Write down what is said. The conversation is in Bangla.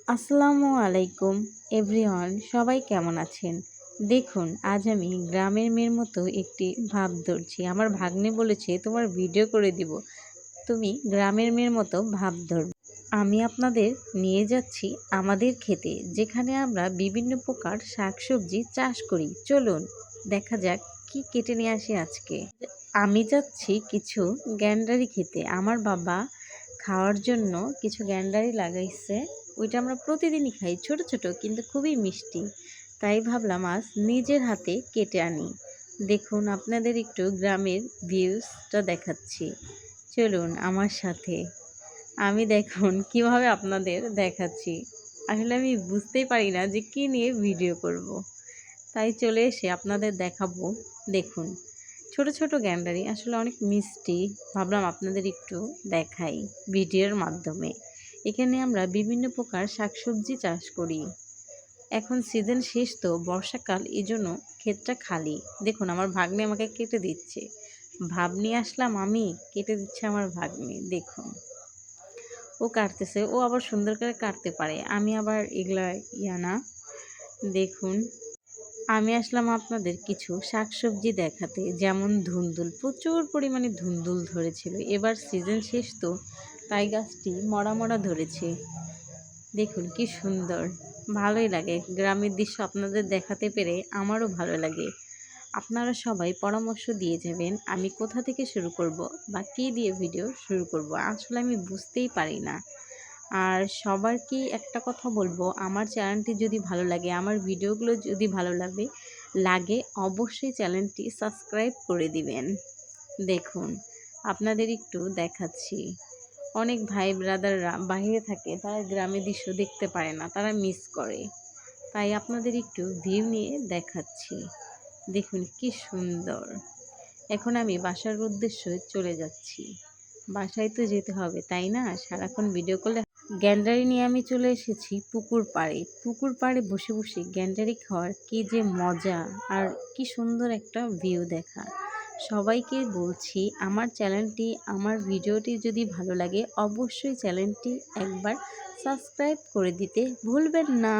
আসসালামু আলাইকুম এভরিওয়ান, সবাই কেমন আছেন? দেখুন, আজ আমি গ্রামের মেয়ের মতো একটি ভাব ধরছি। আমার ভাগ্নে বলেছে তোমার ভিডিও করে দিব, তুমি গ্রামের মেয়ের মতো ভাব ধরবে। আমি আপনাদের নিয়ে যাচ্ছি আমাদের ক্ষেতে, যেখানে আমরা বিভিন্ন প্রকার শাকসবজি চাষ করি। চলুন দেখা যাক কি কেটে নিয়ে আসি আজকে। আমি যাচ্ছি কিছু গ্যান্ডারি খেতে। আমার বাবা খাওয়ার জন্য কিছু গ্যান্ডারি লাগাইছে। ওইটা আমরা প্রতিদিনই খাই, ছোট ছোট কিন্তু খুবই মিষ্টি। তাই ভাবলাম আজ নিজের হাতে কেটে আনি। দেখুন, আপনাদের একটু গ্রামের ভিউজটা দেখাচ্ছি। চলুন আমার সাথে। আমি দেখুন কিভাবে আপনাদের দেখাচ্ছি। আসলে আমি বুঝতেই পারি না যে কী নিয়ে ভিডিও করব। তাই চলে এসে আপনাদের দেখাবো। দেখুন, ছোট ছোট গ্যান্ডারি আসলে অনেক মিষ্টি। ভাবলাম আপনাদের একটু দেখাই ভিডিওর মাধ্যমে। এখানে আমরা বিভিন্ন প্রকার শাকসবজি চাষ করি। এখন সিজন শেষ তো, বর্ষাকাল, এই জন্য ক্ষেতটা খালি। দেখুন আমার ভাগ্নে আমাকে কেটে দিচ্ছে। ভাব নিয়ে আসলাম আমি, কেটে দিচ্ছে আমার ভাগ্নে। দেখুন ও কাটতেছে, ও আবার সুন্দর করে কাটতে পারে, আমি আবার এগুলা না। দেখুন, আমি আসলাম আপনাদের কিছু শাকসবজি দেখাতে, যেমন ধুন্দুল। প্রচুর পরিমাণে ধুন্দুল ধরেছিল, এবার সিজন শেষ তো তাই গাছটি মরা মরা ধরেছে। দেখুন কি সুন্দর, ভালোই লাগে। গ্রামের দৃশ্য আপনাদের দেখাতে পেরে আমারও ভালো লাগে। আপনারা সবাই পরামর্শ দিয়ে যাবেন আমি কোথা থেকে শুরু করব বা কী দিয়ে ভিডিও শুরু করব। আসলে আমি বুঝতেই পারি না। আর সবারকে একটা কথা বলবো, আমার চ্যানেলটি যদি ভালো লাগে, আমার ভিডিওগুলো যদি ভালো লাগে অবশ্যই চ্যানেলটি সাবস্ক্রাইব করে দিবেন। দেখুন আপনাদের একটু দেখাচ্ছি। অনেক ভাই ব্রাদাররা বাইরে থাকে, তারা গ্রামের দৃশ্য দেখতে পারে না, তারা মিস করে। তাই আপনাদের একটু ভিউ নিয়ে দেখাচ্ছি। দেখুন কি সুন্দর। এখন আমি বাসার উদ্দেশ্যে চলে যাচ্ছি। বাসায় তো যেতে হবে, তাই না? সারাক্ষণ ভিডিও করলে। গ্যান্ডারি নিয়ে আমি চলে এসেছি পুকুর পাড়ে। পুকুর পাড়ে বসে বসে গ্যান্ডারি খাওয়ার কি যে মজা, আর কি সুন্দর একটা ভিউ দেখা। সবাইকে বলছি আমার চ্যানেলটি, আমার ভিডিওটি যদি ভালো লাগে অবশ্যই চ্যানেলটি একবার সাবস্ক্রাইব করে দিতে ভুলবেন না।